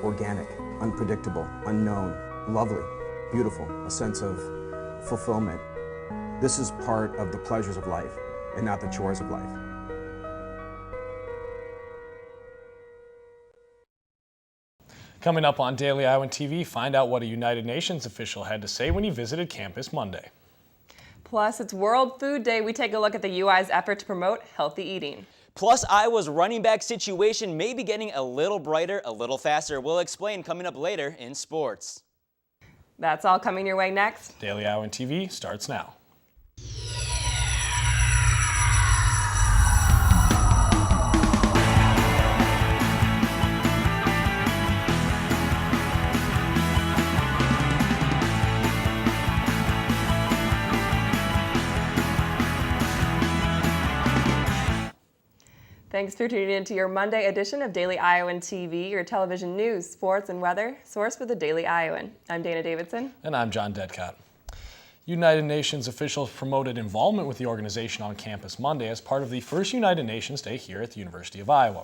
organic, unpredictable, unknown, lovely, beautiful, a sense of fulfillment. This is part of the pleasures of life and not the chores of life. Coming up on Daily Iowan TV, find out what a United Nations official had to say when he visited campus Monday. Plus, it's World Food Day. We take a look at the UI's effort to promote healthy eating. Plus, Iowa's running back situation may be getting a little brighter, a little faster. We'll explain coming up later in sports. That's all coming your way next. Daily Iowan TV starts now. Thanks for tuning in to your Monday edition of Daily Iowan TV, your television news, sports, and weather source for the Daily Iowan. I'm Dana Davidson. And I'm John Dedcott. United Nations officials promoted involvement with the organization on campus Monday as part of the first United Nations Day here at the University of Iowa.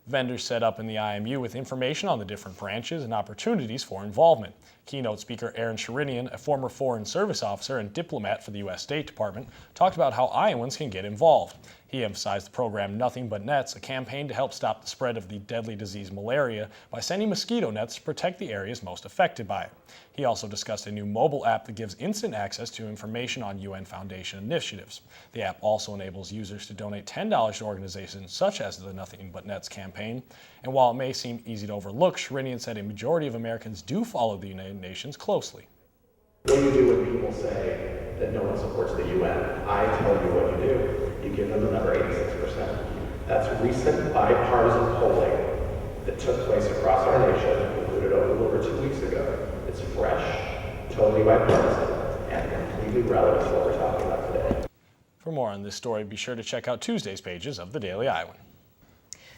Vendors set up in the IMU with information on the different branches and opportunities for involvement. Keynote speaker Aaron Sherinian, a former Foreign Service officer and diplomat for the U.S. State Department, talked about how Iowans can get involved. He emphasized the program Nothing But Nets, a campaign to help stop the spread of the deadly disease malaria by sending mosquito nets to protect the areas most affected by it. He also discussed a new mobile app that gives instant access to information on UN Foundation initiatives. The app also enables users to donate $10 to organizations such as the Nothing But Nets campaign. And while it may seem easy to overlook, Sherinian said a majority of Americans do follow the United Nations closely. What do you do when people say that no one supports the UN? I tell you what you do. You give them the number 86%. That's recent bipartisan polling that took place across our nation, concluded a little over 2 weeks ago. It's fresh, totally bipartisan, and completely relevant to what we're talking about today. For more on this story, be sure to check out Tuesday's pages of the Daily Iowan.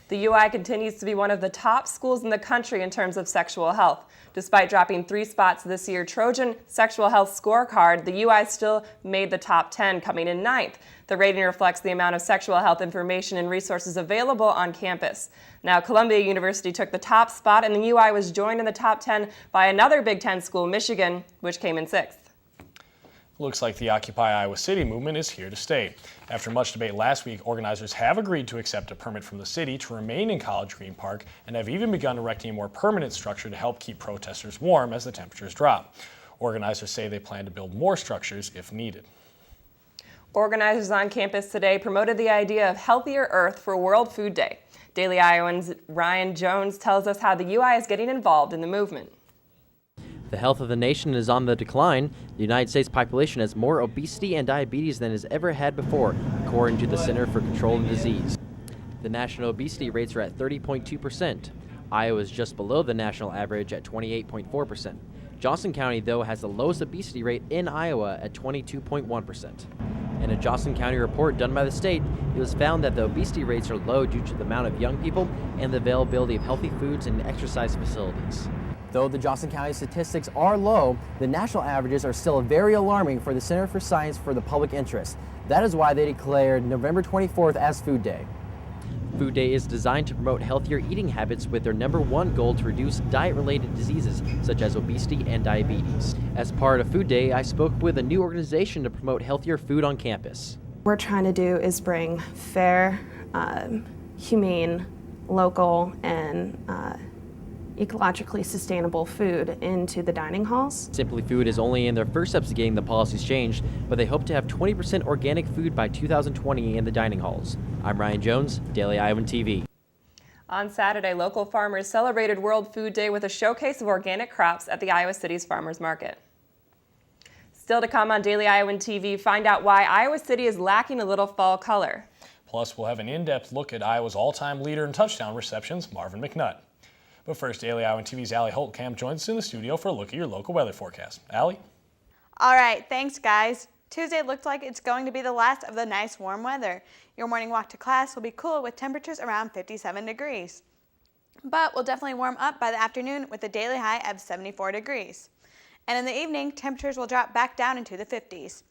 The UI continues to be one of the top schools in the country in terms of sexual health. Despite dropping 3 spots this year, Trojan Sexual Health Scorecard, the UI still made the top 10, coming in 9th. The rating reflects the amount of sexual health information and resources available on campus. Now, Columbia University took the top spot, and the UI was joined in the top 10 by another Big Ten school, Michigan, which came in 6th. Looks like the Occupy Iowa City movement is here to stay. After much debate last week, organizers have agreed to accept a permit from the city to remain in College Green Park and have even begun erecting a more permanent structure to help keep protesters warm as the temperatures drop. Organizers say they plan to build more structures if needed. Organizers on campus today promoted the idea of healthier Earth for World Food Day. Daily Iowan's Ryan Jones tells us how the UI is getting involved in the movement. The health of the nation is on the decline. The United States population has more obesity and diabetes than it has ever had before, according to the Center for Control of Disease. The national obesity rates are at 30.2%. Iowa is just below the national average at 28.4%. Johnson County, though, has the lowest obesity rate in Iowa at 22.1%. In a Johnson County report done by the state, it was found that the obesity rates are low due to the amount of young people and the availability of healthy foods and exercise facilities. Though the Johnson County statistics are low, the national averages are still very alarming for the Center for Science for the Public Interest. That is why they declared November 24th as Food Day. Food Day is designed to promote healthier eating habits with their #1 goal to reduce diet-related diseases such as obesity and diabetes. As part of Food Day, I spoke with a new organization to promote healthier food on campus. What we're trying to do is bring fair, humane, local, and ecologically sustainable food into the dining halls. Simply Food is only in their first steps to getting the policies changed, but they hope to have 20% organic food by 2020 in the dining halls. I'm Ryan Jones, Daily Iowan TV. On Saturday, local farmers celebrated World Food Day with a showcase of organic crops at the Iowa City's Farmers Market. Still to come on Daily Iowan TV, find out why Iowa City is lacking a little fall color. Plus, we'll have an in-depth look at Iowa's all-time leader in touchdown receptions, Marvin McNutt. But first, Daily Iowan TV's Allie Holtkamp joins us in the studio for a look at your local weather forecast. Allie? All right, thanks guys. Tuesday looks like it's going to be the last of the nice warm weather. Your morning walk to class will be cool with temperatures around 57 degrees. But we'll definitely warm up by the afternoon with a daily high of 74 degrees. And in the evening, temperatures will drop back down into the 50s.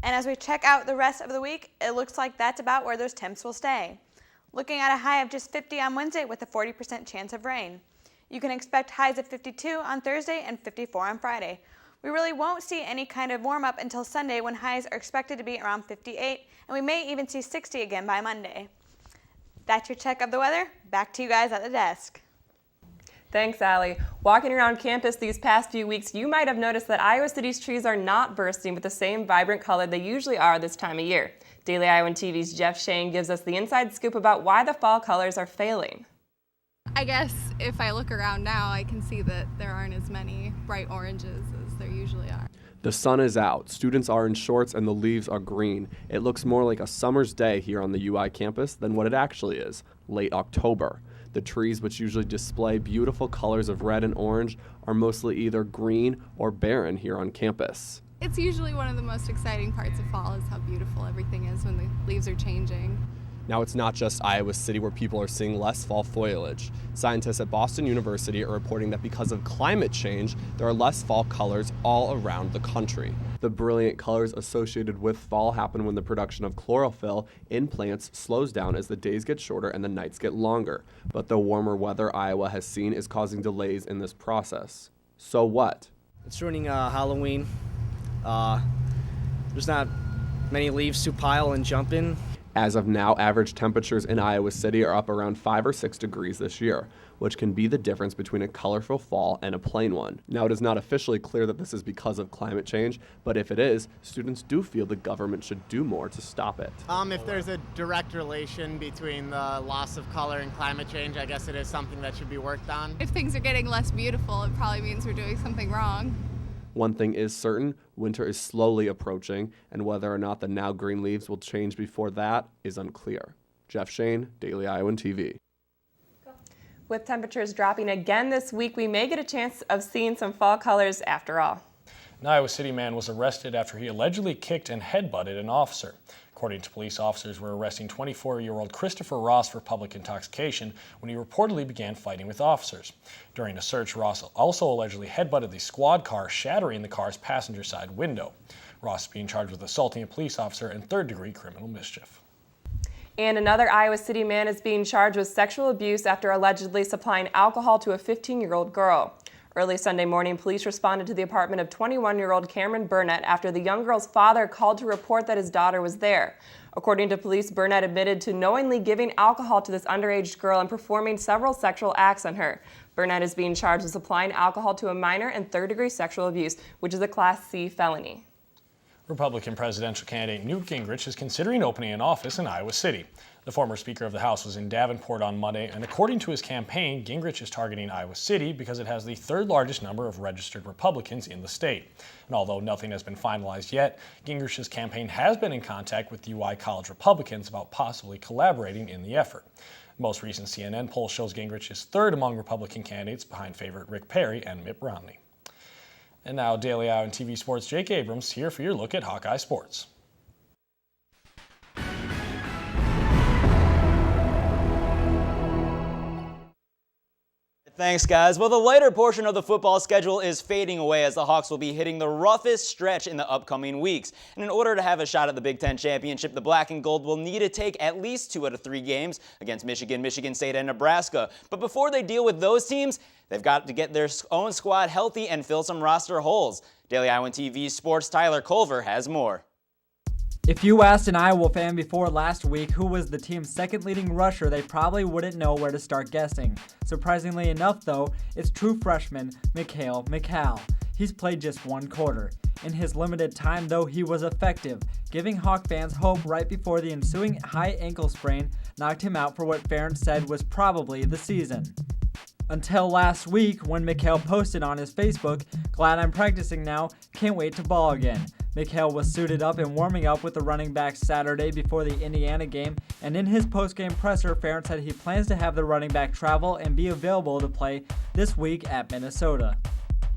And as we check out the rest of the week, it looks like that's about where those temps will stay. Looking at a high of just 50 on Wednesday with a 40% chance of rain. You can expect highs of 52 on Thursday and 54 on Friday. We really won't see any kind of warm-up until Sunday when highs are expected to be around 58, and we may even see 60 again by Monday. That's your check of the weather. Back to you guys at the desk. Thanks, Allie. Walking around campus these past few weeks, you might have noticed that Iowa City's trees are not bursting with the same vibrant color they usually are this time of year. Daily Iowan TV's Jeff Shane gives us the inside scoop about why the fall colors are failing. I guess if I look around now, I can see that there aren't as many bright oranges as there usually are. The sun is out, students are in shorts, and the leaves are green. It looks more like a summer's day here on the UI campus than what it actually is, late October. The trees, which usually display beautiful colors of red and orange, are mostly either green or barren here on campus. It's usually one of the most exciting parts of fall is how beautiful everything is when the leaves are changing. Now, it's not just Iowa City where people are seeing less fall foliage. Scientists at Boston University are reporting that because of climate change, there are less fall colors all around the country. The brilliant colors associated with fall happen when the production of chlorophyll in plants slows down as the days get shorter and the nights get longer. But the warmer weather Iowa has seen is causing delays in this process. So what? It's ruining Halloween. There's not many leaves to pile and jump in. As of now, average temperatures in Iowa City are up around 5 or 6 degrees this year, which can be the difference between a colorful fall and a plain one. Now, it is not officially clear that this is because of climate change, but if it is, students do feel the government should do more to stop it. If there's a direct relation between the loss of color and climate change, I guess it is something that should be worked on. If things are getting less beautiful, it probably means we're doing something wrong. One thing is certain, winter is slowly approaching, and whether or not the now green leaves will change before that is unclear. Jeff Shane, Daily Iowan TV. With temperatures dropping again this week, we may get a chance of seeing some fall colors after all. An Iowa City man was arrested after he allegedly kicked and headbutted an officer. According to police, officers were arresting 24-year-old Christopher Ross for public intoxication when he reportedly began fighting with officers. During a search, Ross also allegedly headbutted the squad car, shattering the car's passenger side window. Ross is being charged with assaulting a police officer and third-degree criminal mischief. And another Iowa City man is being charged with sexual abuse after allegedly supplying alcohol to a 15-year-old girl. Early Sunday morning, police responded to the apartment of 21-year-old Cameron Burnett after the young girl's father called to report that his daughter was there. According to police, Burnett admitted to knowingly giving alcohol to this underage girl and performing several sexual acts on her. Burnett is being charged with supplying alcohol to a minor and third-degree sexual abuse, which is a Class C felony. Republican presidential candidate Newt Gingrich is considering opening an office in Iowa City. The former Speaker of the House was in Davenport on Monday, and according to his campaign, Gingrich is targeting Iowa City because it has the third largest number of registered Republicans in the state. And although nothing has been finalized yet, Gingrich's campaign has been in contact with UI College Republicans about possibly collaborating in the effort. The most recent CNN poll shows Gingrich is third among Republican candidates behind favorite Rick Perry and Mitt Romney. And now, Daily Iowan TV Sports' Jake Abrams here for your look at Hawkeye Sports. Thanks, guys. Well, the lighter portion of the football schedule is fading away as the Hawks will be hitting the roughest stretch in the upcoming weeks. And in order to have a shot at the Big Ten championship, the Black and Gold will need to take at least 2 out of 3 games against Michigan, Michigan State, and Nebraska. But before they deal with those teams, they've got to get their own squad healthy and fill some roster holes. Daily Iowan TV Sports' Tyler Culver has more. If you asked an Iowa fan before last week who was the team's second leading rusher, they probably wouldn't know where to start guessing. Surprisingly enough, though, it's true freshman Mikhail McCall. He's played just 1 quarter. In his limited time, though, he was effective, giving Hawk fans hope right before the ensuing high ankle sprain knocked him out for what Ferentz said was probably the season. Until last week, when Mikhail posted on his Facebook, "Glad I'm practicing now, can't wait to ball again." Mikhail was suited up and warming up with the running backs Saturday before the Indiana game, and in his post-game presser, Ferentz said he plans to have the running back travel and be available to play this week at Minnesota.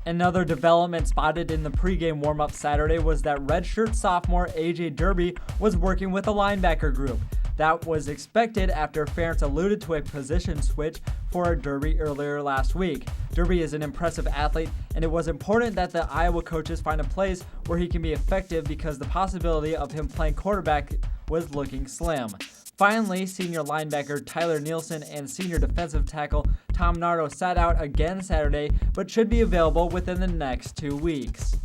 Another development spotted in the pregame warm-up Saturday was that redshirt sophomore A.J. Derby was working with a linebacker group. That was expected after Ferentz alluded to a position switch for Derby earlier last week. Derby is an impressive athlete, and it was important that the Iowa coaches find a place where he can be effective because the possibility of him playing quarterback was looking slim. Finally, senior linebacker Tyler Nielsen and senior defensive tackle Tom Nardo sat out again Saturday, but should be available within the next 2 weeks.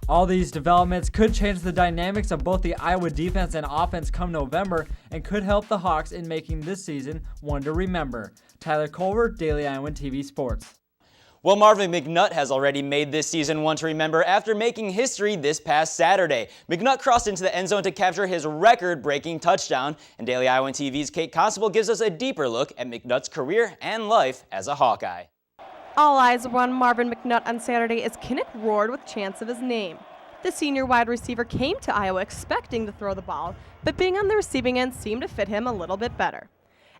All these developments could change the dynamics of both the Iowa defense and offense come November and could help the Hawks in making this season one to remember. Tyler Culver, Daily Iowan TV Sports. Well, Marvin McNutt has already made this season one to remember after making history this past Saturday. McNutt crossed into the end zone to capture his record-breaking touchdown, and Daily Iowan TV's Kate Constable gives us a deeper look at McNutt's career and life as a Hawkeye. All eyes were on Marvin McNutt on Saturday as Kinnick roared with chants of his name. The senior wide receiver came to Iowa expecting to throw the ball, but being on the receiving end seemed to fit him a little bit better.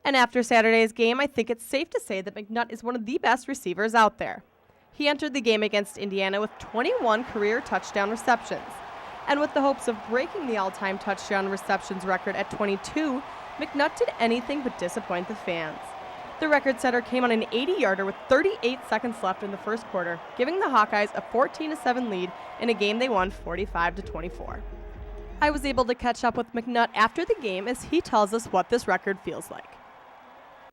And after Saturday's game, I think it's safe to say that McNutt is one of the best receivers out there. He entered the game against Indiana with 21 career touchdown receptions. And with the hopes of breaking the all-time touchdown receptions record at 22, McNutt did anything but disappoint the fans. The record setter came on an 80-yarder with 38 seconds left in the first quarter, giving the Hawkeyes a 14-7 lead in a game they won 45-24. I was able to catch up with McNutt after the game as he tells us what this record feels like.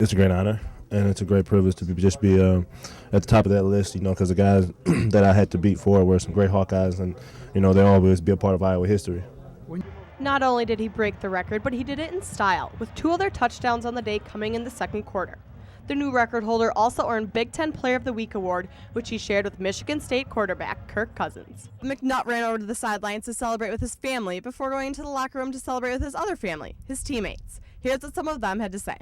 It's a great honor, and it's a great privilege to be at the top of that list, because the guys that I had to beat for were some great Hawkeyes, and, they'll always be a part of Iowa history. Not only did he break the record, but he did it in style, with 2 other touchdowns on the day coming in the second quarter. The new record holder also earned Big Ten Player of the Week award, which he shared with Michigan State quarterback Kirk Cousins. McNutt ran over to the sidelines to celebrate with his family before going into the locker room to celebrate with his other family, his teammates. Here's what some of them had to say.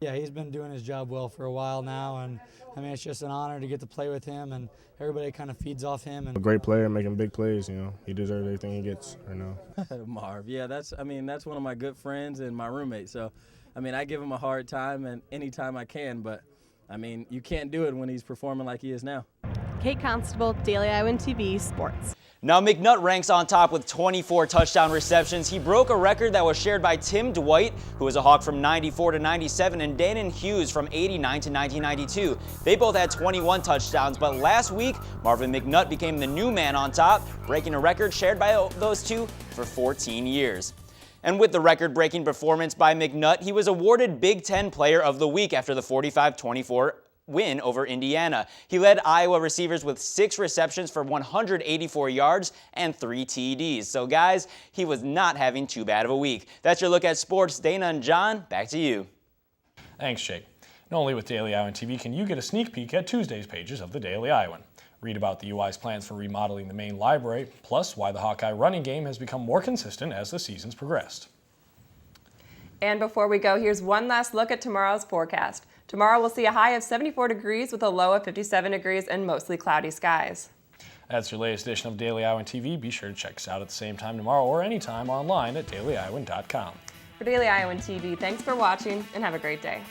Yeah, he's been doing his job well for a while now, and it's just an honor to get to play with him, and everybody kind of feeds off him. And a great player making big plays, he deserves everything he gets right now. Marv, yeah, that's one of my good friends and my roommate. So, I give him a hard time and anytime I can, but you can't do it when he's performing like he is now. Kate Constable, Daily Iowan TV Sports. Now, McNutt ranks on top with 24 touchdown receptions. He broke a record that was shared by Tim Dwight, who was a Hawk from 94 to 97, and Danon Hughes from 89 to 1992. They both had 21 touchdowns, but last week, Marvin McNutt became the new man on top, breaking a record shared by those two for 14 years. And with the record-breaking performance by McNutt, he was awarded Big Ten Player of the Week after the 45-24 win over Indiana. He led Iowa receivers with 6 receptions for 184 yards and 3 TDs. So guys, he was not having too bad of a week. That's your look at sports. Dana and John, back to you. Thanks, Jake. Not only with Daily Iowan TV can you get a sneak peek at Tuesday's pages of the Daily Iowan. Read about the UI's plans for remodeling the main library, plus why the Hawkeye running game has become more consistent as the season's progressed. And before we go, here's one last look at tomorrow's forecast. Tomorrow we'll see a high of 74 degrees with a low of 57 degrees and mostly cloudy skies. That's your latest edition of Daily Iowan TV. Be sure to check us out at the same time tomorrow or anytime online at dailyiowan.com. For Daily Iowan TV, thanks for watching and have a great day.